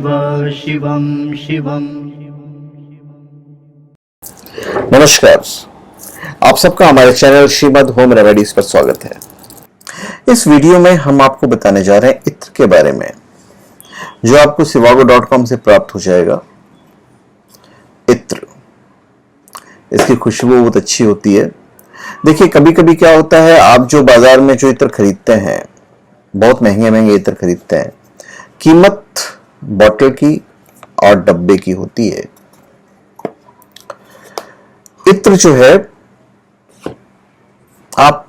शिवं शिवं। नमस्कार, आप सबका हमारे चैनल श्रीमद होम रेमेडीज पर स्वागत है। इस वीडियो में हम आपको बताने जा रहे हैं इत्र के बारे में, जो आपको shivago.com से प्राप्त हो जाएगा। इत्र, इसकी खुशबू बहुत अच्छी होती है। देखिए, कभी कभी क्या होता है, आप जो बाजार में जो इत्र खरीदते हैं, बहुत महंगे महंगे इत्र खरीदते हैं, कीमत बॉटल की और डब्बे की होती है। इत्र जो है, आप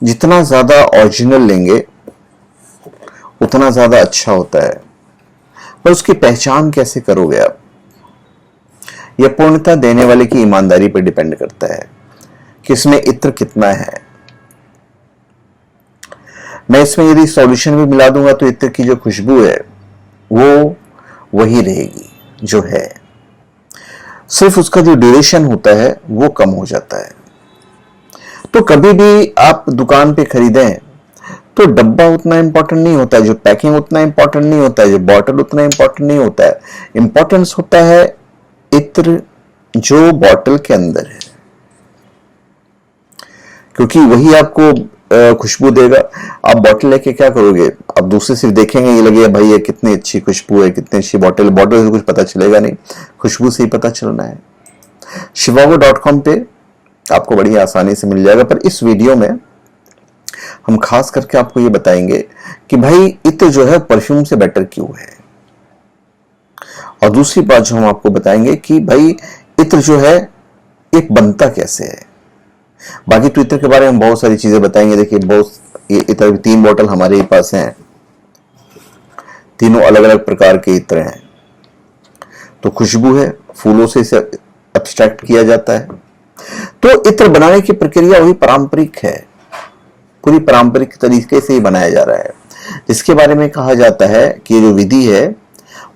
जितना ज्यादा ओरिजिनल लेंगे उतना ज्यादा अच्छा होता है। पर उसकी पहचान कैसे करोगे आप? यह पूर्णतः देने वाले की ईमानदारी पर डिपेंड करता है कि इसमें इत्र कितना है। मैं इसमें यदि सॉल्यूशन भी मिला दूंगा तो इत्र की जो खुशबू है वो वही रहेगी जो है, सिर्फ उसका जो ड्यूरेशन होता है वो कम हो जाता है। तो कभी भी आप दुकान पे खरीदें तो डब्बा उतना इंपॉर्टेंट नहीं होता है, जो पैकिंग उतना इंपॉर्टेंट नहीं होता है, जो बॉटल उतना इंपॉर्टेंट नहीं होता है। इंपॉर्टेंस होता है इत्र जो बॉटल के अंदर है, क्योंकि वही आपको खुशबू देगा। आप बॉटल लेके क्या करोगे? आप दूसरे सिर्फ देखेंगे, ये लगेगा भाई ये कितनी अच्छी खुशबू है, कितनी अच्छी बॉटल। बॉटल से कुछ पता चलेगा नहीं, खुशबू से ही पता चलना है। shivago.com पे आपको बड़ी आसानी से मिल जाएगा। पर इस वीडियो में हम खास करके आपको ये बताएंगे कि भाई इत्र जो है परफ्यूम से बेटर क्यों है, और दूसरी बात जो हम आपको बताएंगे कि भाई इत्र जो है एक बनता कैसे है। बाकी तो इत्र के बारे में बहुत सारी चीजें बताएंगे। देखिए, ये इत्र की 3 बोतल हमारे पास हैं, तीनों अलग अलग प्रकार के इत्र हैं। तो खुशबू है, फूलों से इसे एब्स्ट्रैक्ट किया जाता है। तो इत्र बनाने की प्रक्रिया वही पारंपरिक है, पूरी पारंपरिक तरीके से ही बनाया जा रहा है, जिसके बारे में कहा जाता है कि जो विधि है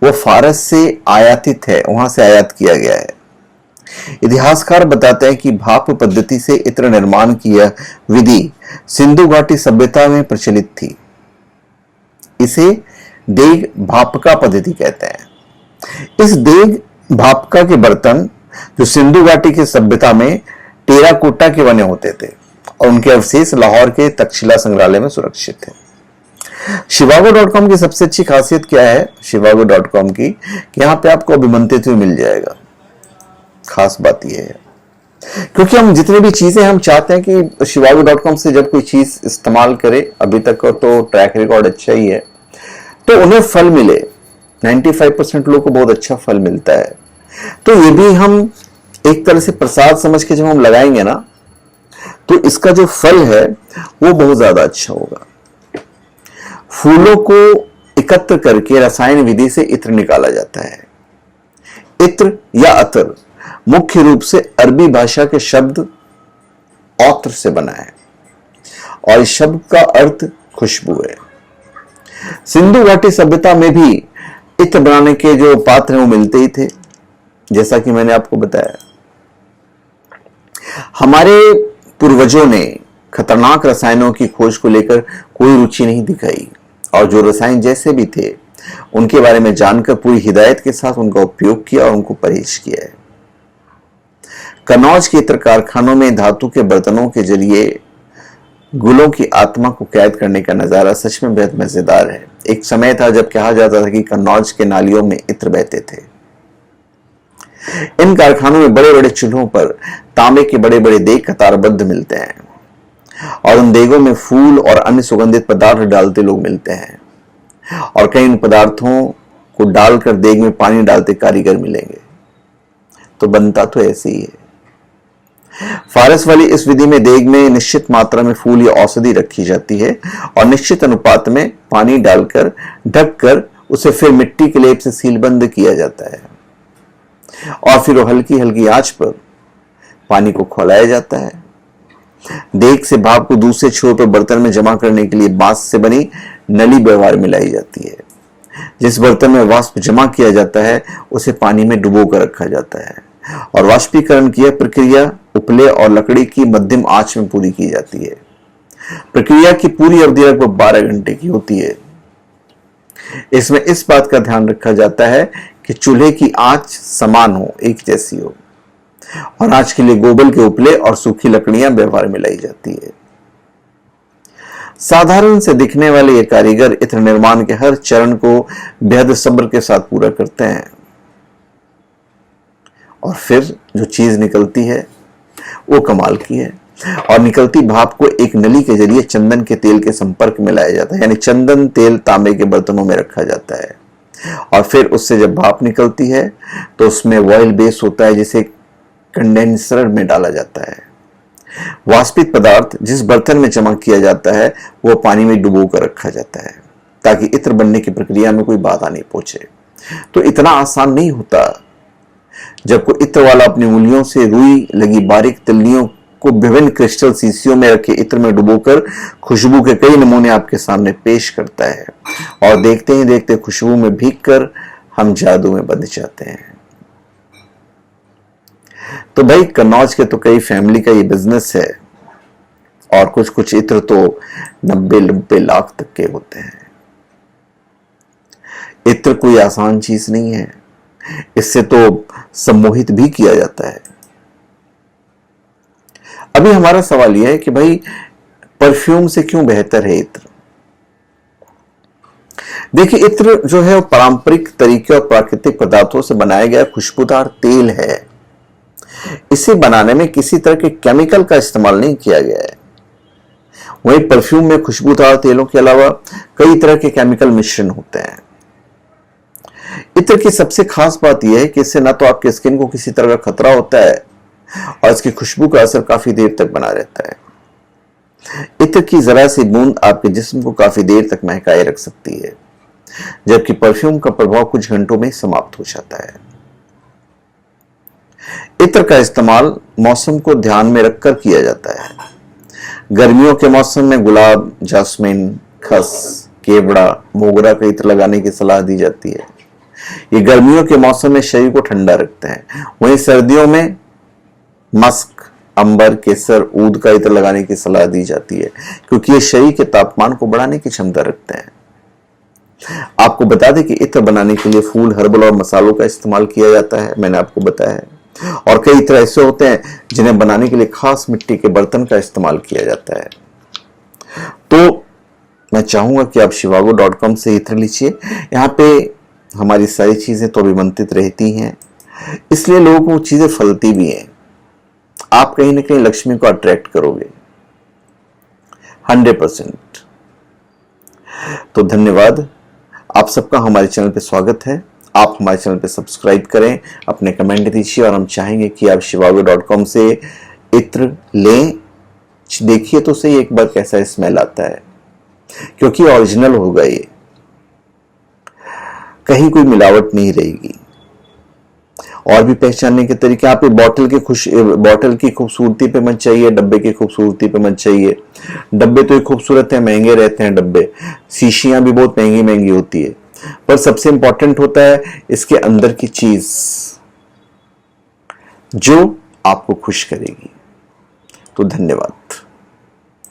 वो फारस से आयातित है, वहां से आयात किया गया है। इतिहासकार बताते हैं कि भाप पद्धति से इत्र निर्माण की यह विधि सिंधु घाटी सभ्यता में प्रचलित थी। इसे देग भापका पद्धति कहते हैं। इस देग भापका के बर्तन जो सिंधु घाटी की सभ्यता में टेराकोटा के बने होते थे, और उनके अवशेष लाहौर के तक्षशिला संग्रहालय में सुरक्षित थे। shivago.com की सबसे अच्छी खासियत क्या है shivago.com की, कि यहां पे आपको अभिमंत्रित हुए मिल जाएगा। खास बात यह है, क्योंकि हम जितनी भी चीजें हम चाहते हैं कि shivago.com से जब कोई चीज इस्तेमाल करे, अभी तक का तो ट्रैक रिकॉर्ड अच्छा ही है, तो उन्हें फल मिले। 95% लोगों को बहुत अच्छा फल मिलता है। तो ये भी हम एक तरह से प्रसाद समझ के जब हम लगाएंगे ना, तो इसका जो फल है वो बहुत ज्यादा अच्छा होगा। फूलों को एकत्र करके रसायन विधि से इत्र निकाला जाता है। इत्र या अतर मुख्य रूप से अरबी भाषा के शब्द औत्र से बना है, और इस शब्द का अर्थ खुशबू है। सिंधु घाटी सभ्यता में भी इत्र बनाने के जो पात्र हैं वो मिलते ही थे, जैसा कि मैंने आपको बताया। हमारे पूर्वजों ने खतरनाक रसायनों की खोज को लेकर कोई रुचि नहीं दिखाई, और जो रसायन जैसे भी थे उनके बारे में जानकर पूरी हिदायत के साथ उनका उपयोग किया और उनको परहेज किया है। कन्नौज के इत्र कारखानों में धातु के बर्तनों के जरिए गुलों की आत्मा को कैद करने का नजारा सच में बेहद मजेदार है। एक समय था जब कहा जाता था कि कन्नौज के नालियों में इत्र बहते थे। इन कारखानों में बड़े बड़े चूल्हों पर तांबे के बड़े बड़े देग कतारबद्ध मिलते हैं, और उन देगों में फूल और अन्य सुगंधित पदार्थ डालते लोग मिलते हैं, और कई इन पदार्थों को डालकर देग में पानी डालते कारीगर मिलेंगे। तो बनता तो ऐसे ही है। फारस वाली इस विधि में देग में निश्चित मात्रा में फूल या औषधि रखी जाती है, और निश्चित अनुपात में पानी डालकर ढककर उसे फिर मिट्टी के लेप से सीलबंद किया जाता है, और फिर हल्की हल्की आंच पर पानी को खौलाया जाता है। देग से भाप को दूसरे छोर पर बर्तन में जमा करने के लिए बांस से बनी नली व्यवहार मिलाई जाती है। जिस बर्तन में वाष्प जमा किया जाता है उसे पानी में डुबो कर रखा जाता है, और वाष्पीकरण की यह प्रक्रिया उपले और लकड़ी की मध्यम आंच में पूरी की जाती है। प्रक्रिया की पूरी अवधि लगभग 12 घंटे की होती है। इसमें इस बात का ध्यान रखा जाता है कि चूल्हे की आंच समान हो, एक जैसी हो, और आंच के लिए गोबर के उपले और सूखी लकड़ियां व्यवहार में लाई जाती है। साधारण से दिखने वाले ये कारीगर इत्र निर्माण के हर चरण को बेहद सब्र के साथ पूरा करते हैं, और फिर जो चीज निकलती है वो कमाल की है। और निकलती भाप को एक नली के जरिए चंदन के तेल के संपर्क में लाया जाता है, यानी चंदन तेल तांबे के बर्तनों में रखा जाता है, और फिर उससे जब भाप निकलती है तो उसमें ऑयल बेस होता है जिसे कंडेंसर में डाला जाता है। वाष्पित पदार्थ जिस बर्तन में जमा किया जाता है वो पानी में डुबो कर रखा जाता है ताकि इत्र बनने की प्रक्रिया में कोई बाधा नहीं पहुंचे। तो इतना आसान नहीं होता। जब कोई इत्र वाला अपनी उंगलियों से रुई लगी बारीक तिल्लियों को विभिन्न क्रिस्टल शीशियों में रखे इत्र में डुबोकर खुशबू के कई नमूने आपके सामने पेश करता है, और देखते ही देखते खुशबू में भीगकर हम जादू में बंध जाते हैं। तो भाई कन्नौज के तो कई फैमिली का ये बिजनेस है, और कुछ कुछ इत्र तो 90-90 लाख तक के होते हैं। इत्र कोई आसान चीज नहीं है, इससे तो सम्मोहित भी किया जाता है। अभी हमारा सवाल यह है कि भाई परफ्यूम से क्यों बेहतर है इत्र? देखिए, इत्र जो है वो पारंपरिक तरीके और प्राकृतिक पदार्थों से बनाया गया खुशबूदार तेल है। इसे बनाने में किसी तरह के केमिकल का इस्तेमाल नहीं किया गया है। वहीं परफ्यूम में खुशबूदार तेलों के अलावा कई तरह के केमिकल मिश्रण होते हैं। इत्र की सबसे खास बात यह है कि इससे ना तो आपके स्किन को किसी तरह का खतरा होता है, और इसकी खुशबू का असर काफी देर तक बना रहता है। इत्र की जरा सी बूंद आपके जिस्म को काफी देर तक महकाए रख सकती है, जबकि परफ्यूम का प्रभाव कुछ घंटों में समाप्त हो जाता है। इत्र का इस्तेमाल मौसम को ध्यान में रखकर किया जाता है। गर्मियों के मौसम में गुलाब, जास्मिन, खस, केवड़ा, मोगरा का इत्र लगाने की सलाह दी जाती है। ये गर्मियों के मौसम में शरीर को ठंडा रखते हैं। वहीं सर्दियों में मस्क, अंबर, केसर, ऊद का इत्र लगाने की सलाह दी जाती है, क्योंकि ये शरीर के तापमान को बढ़ाने की क्षमता रखते हैं। आपको बता दें कि इत्र बनाने के लिए फूल, हर्बल और मसालों का इस्तेमाल किया जाता है, मैंने आपको बताया है। और कई इत्र ऐसे होते हैं जिन्हें बनाने के लिए खास मिट्टी के बर्तन का इस्तेमाल किया जाता है। तो मैं चाहूंगा कि आप shivago.com से इत्र लीजिए। यहाँ पे हमारी सारी चीजें तो अभिमंत्रित रहती हैं, इसलिए लोगों को चीजें फलती भी हैं। आप कहीं ना कहीं लक्ष्मी को अट्रैक्ट करोगे 100%। तो धन्यवाद, आप सबका हमारे चैनल पे स्वागत है। आप हमारे चैनल पे सब्सक्राइब करें, अपने कमेंट दीजिए, और हम चाहेंगे कि आप shivago.com से इत्र लें। देखिए तो सही एक बार कैसा स्मेल आता है, क्योंकि ओरिजिनल होगा ये, कहीं कोई मिलावट नहीं रहेगी। और भी पहचानने के तरीके, आप बॉटल की खूबसूरती पे मत चाहिए, डब्बे की खूबसूरती पे मत चाहिए। डब्बे तो खूबसूरत है, महंगे रहते हैं डब्बे, शीशियां भी बहुत महंगी महंगी होती है, पर सबसे इंपॉर्टेंट होता है इसके अंदर की चीज जो आपको खुश करेगी। तो धन्यवाद।